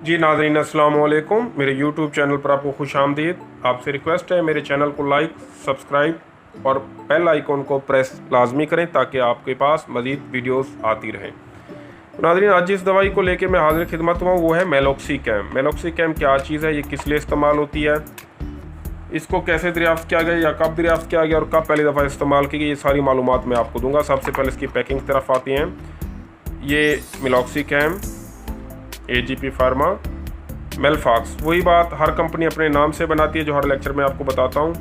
जी नाज़रीन अस्सलाम वालेकुम। मेरे YouTube चैनल पर आपको खुश आमदीद। आपसे रिक्वेस्ट है मेरे चैनल को लाइक, सब्सक्राइब और बेल आइकॉन को प्रेस लाजमी करें ताकि आपके पास मज़ीद वीडियोस आती रहें। तो नाज़रीन, आज जिस दवाई को लेके मैं हाजिर खिदमत हुआ वो है मेलॉक्सिकैम। मेलॉक्सिकैम क्या चीज़ है, ये किस लिए इस्तेमाल होती है, इसको कैसे दरियाफ्त किया गया या कब दरियाफ्त किया गया और कब पहली दफ़ा इस्तेमाल की गई, ये सारी मालूमात मैं आपको दूंगा। सबसे पहले इसकी पैकिंग की तरफ आती हैं। ये मेलॉक्सिकैम AGP फार्मा मेलफॉक्स, वही बात, हर कंपनी अपने नाम से बनाती है जो हर लेक्चर में आपको बताता हूँ,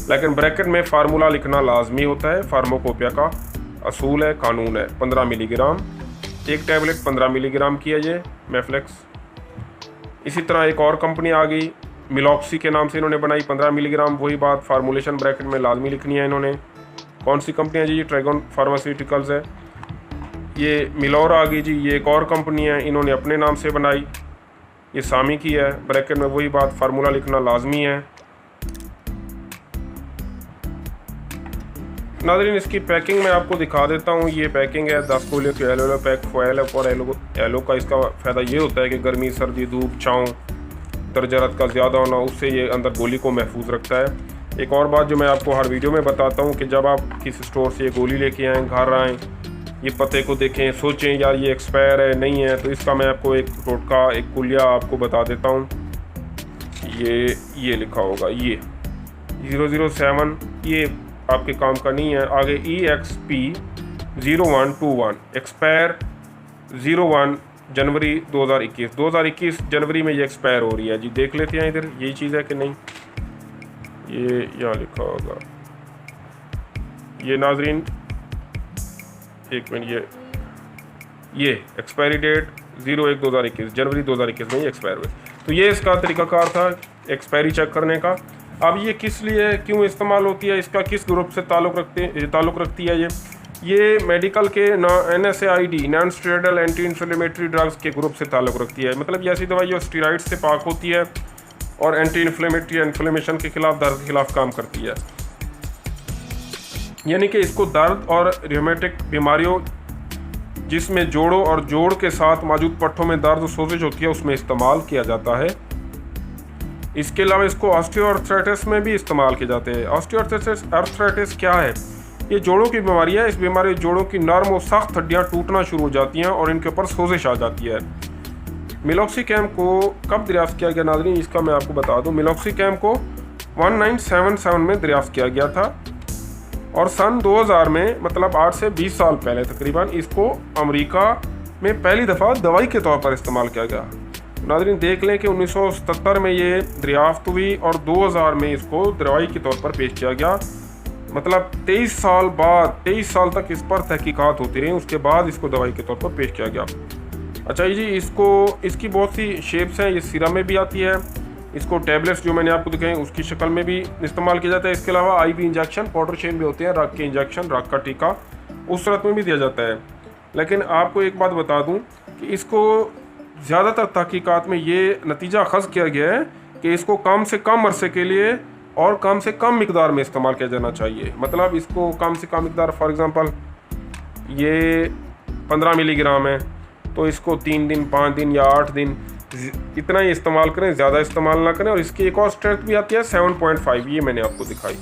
लेकिन ब्रैकेट में फार्मूला लिखना लाजमी होता है। फार्माकोपिया का असूल है, कानून है। 15 मिलीग्राम, एक टैबलेट 15 मिलीग्राम की है ये मेफ्लेक्स। इसी तरह एक और कंपनी आ गई मिलॉक्सी के नाम से, इन्होंने बनाई 15 मिलीग्राम, वही बात, फार्मूलेशन ब्रैकेट में लाजमी लिखनी है इन्होंने। कौन सी कंपनी है जी? ये ट्रैगन फार्मास्यूटिकल्स है। ये मिलोर आ गई जी, ये एक और कंपनी है, इन्होंने अपने नाम से बनाई, ये सामी की है। ब्रैकेट में वही बात, फार्मूला लिखना लाजमी है। नाज़रीन, इसकी पैकिंग मैं आपको दिखा देता हूँ। ये पैकिंग है 10 गोलियों की एलो पैक फॉयल है। और एलो का इसका फ़ायदा ये होता है कि गर्मी, सर्दी, धूप, छाँव, दर्ज हरारत का ज़्यादा होना, उससे ये अंदर गोली को महफूज रखता है। एक और बात जो मैं आपको हर वीडियो में बताता हूँ कि जब आप किसी स्टोर से ये गोली लेके आएँ, घर आएँ, ये पते को देखें, सोचें यार ये एक्सपायर है नहीं है, तो इसका मैं आपको एक टोटका, एक कुलिया आपको बता देता हूँ। ये लिखा होगा, ये 007, ये आपके काम का नहीं है। आगे EXP 0121 एक्सपायर 01 जनवरी 2021 जनवरी में ये एक्सपायर हो रही है जी। देख लेते हैं इधर यही चीज़ है कि नहीं, ये यहाँ लिखा होगा। ये नाजरीन एक मिनट, ये एक्सपायरी डेट 01/2021 जनवरी 2021 में ये एक्सपायर हुए। तो ये इसका तरीकाकार था एक्सपायरी चेक करने का। अब ये किस लिए, क्यों इस्तेमाल होती है, इसका किस ग्रुप से ताल्लुक़ रखती है ये मेडिकल के NSAID non steroidal anti inflammatory drugs के ग्रुप से ताल्लुक़ रखती है। मतलब ये ऐसी दवाई जो स्टेरॉइड से पाक होती है और एंटी इन्फ्लेमेटरी, इन्फ्लेमेशन के खिलाफ, दर्द के खिलाफ काम करती है। यानी कि इसको दर्द और रियोमेटिक बीमारियों जिसमें जोड़ों और जोड़ के साथ मौजूद पट्टों में दर्द और सोजिश होती है, उसमें इस्तेमाल किया जाता है। इसके अलावा इसको ऑस्टियोआर्थराइटिस में भी इस्तेमाल किए जाते हैं। ऑस्टियोआर्थराइटिस क्या है? ये जोड़ों की बीमारी है। इस बीमारी में जोड़ों की नरम और सख्त हड्डियाँ टूटना शुरू हो जाती हैं और इनके ऊपर सोजिश आ जाती है। मेलॉक्सिकैम को कब दरियाफ्त किया गया नाज़रीन, इसका मैं आपको बता दूँ। मेलॉक्सिकैम को 1977 में दरियाफ्त किया गया था और सन 2000 में, मतलब 8 से 20 साल पहले तकरीबन, इसको अमेरिका में पहली दफ़ा दवाई के तौर पर इस्तेमाल किया गया। नाज़रीन देख लें कि 1977 में ये दरियाफ्त हुई और 2000 में इसको दवाई के तौर पर पेश किया गया। मतलब 23 साल बाद, 23 साल तक इस पर तहकीकात होती रही, उसके बाद इसको दवाई के तौर पर पेश किया गया। अच्छा जी, इसकी बहुत सी शेप्स हैं। ये सीरम में भी आती है, इसको टैबलेट्स जो मैंने आपको दिखाए उसकी शक्ल में भी इस्तेमाल किया जाता है। इसके अलावा IV इंजेक्शन, पाउडर शेप भी होते हैं, रग के इंजेक्शन, रग का टीका, उस सूरत में भी दिया जाता है। लेकिन आपको एक बात बता दूं कि इसको ज़्यादातर तहकीकात में ये नतीजा अखज़ किया गया है कि इसको कम से कम अरसे के लिए और कम से कम मिकदार में इस्तेमाल किया जाना चाहिए। मतलब इसको कम से कम मिकदार, फॉर एग्ज़ाम्पल ये 15 मिलीग्राम है, तो इसको 3 दिन, 5 दिन या 8 दिन इतना ही इस्तेमाल करें, ज़्यादा इस्तेमाल ना करें। और इसकी एक और स्ट्रेंथ भी आती है 7.5, ये मैंने आपको दिखाई,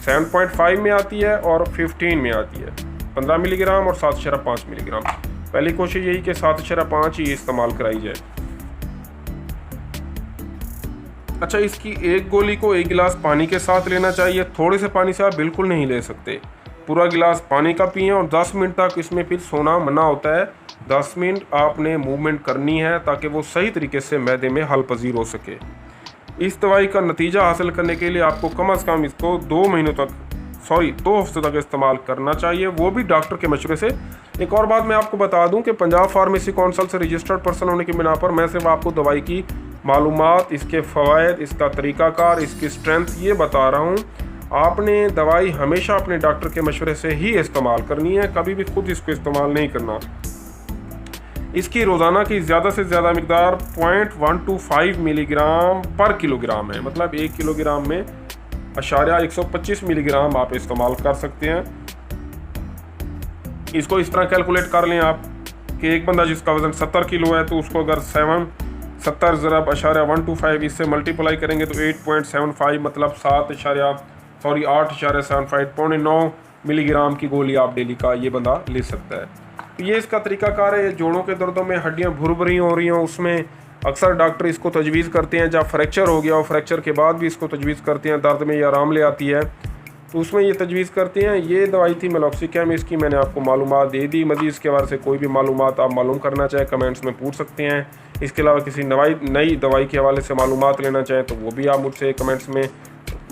7.5 में आती है और 15 में आती है, 15 मिलीग्राम और 7.5 मिलीग्राम। पहली कोशिश यही कि 7.5 ही इस्तेमाल कराई जाए। अच्छा, इसकी एक गोली को 1 गिलास पानी के साथ लेना चाहिए। थोड़े से पानी से आप बिल्कुल नहीं ले सकते, पूरा गिलास पानी का पिएं और 10 मिनट तक इसमें फिर सोना मना होता है। 10 मिनट आपने मूवमेंट करनी है ताकि वो सही तरीके से मैदे में हल पजीर हो सके। इस दवाई का नतीजा हासिल करने के लिए आपको कम अज़ कम इसको 2 हफ्ते तक इस्तेमाल करना चाहिए, वो भी डॉक्टर के मशवरे से। एक और बात मैं आपको बता दूं कि पंजाब फार्मेसी काउंसिल से रजिस्टर्ड पर्सन होने की बिना पर मैं सिर्फ आपको दवाई की मालूमात, इसके फ़वाइद, इसका तरीक़ाकार, इसकी स्ट्रेंथ ये बता रहा हूँ। आपने दवाई हमेशा अपने डॉक्टर के मशवरे से ही इस्तेमाल करनी है, कभी भी खुद इसको इस्तेमाल नहीं करना। इसकी रोज़ाना की ज़्यादा से ज़्यादा मिकदार 0.125 मिलीग्राम पर किलोग्राम है। मतलब 1 किलोग्राम में 125 मिलीग्राम आप इस्तेमाल कर सकते हैं। इसको इस तरह कैलकुलेट कर लें आप कि एक बंदा जिसका वज़न 70 किलो है, तो उसको अगर 70.125 इससे मल्टीप्लाई करेंगे तो 8.75 मतलब 8.75 पौने 9 मिलीग्राम की गोली आप डेली का ये बंदा ले सकता है। तो ये इसका तरीकाकार है। जोड़ों के दर्दों में हड्डियाँ भुरभुरी हो रही हों उसमें अक्सर डॉक्टर इसको तजवीज़ करते हैं, जब फ्रैक्चर हो गया हो फ्रैक्चर के बाद भी इसको तजवीज़ करते हैं, दर्द में ये आराम ले आती है तो उसमें ये तजवीज़ करते हैं। ये दवाई थी मेलॉक्सिकैम, इसकी मैंने आपको मालूमात दे दी। मज़ीद इसके बारे से कोई भी मालूमात आप मालूम करना चाहें कमेंट्स में पूछ सकते हैं। इसके अलावा किसी नई दवाई के हवाले से मालूमात लेना चाहें तो वो भी आप मुझसे कमेंट्स में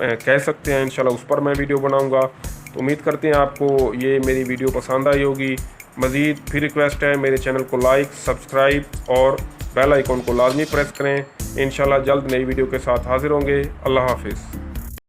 कह सकते हैं, इंशाल्लाह उस पर मैं वीडियो बनाऊँगा। तो उम्मीद करते हैं आपको ये मेरी वीडियो पसंद आई होगी। मज़ीद फिर रिक्वेस्ट है मेरे चैनल को लाइक, सब्सक्राइब और बेल आइकॉन को लाजमी प्रेस करें। इंशाल्लाह जल्द नई वीडियो के साथ हाज़िर होंगे। अल्लाह हाफिज़।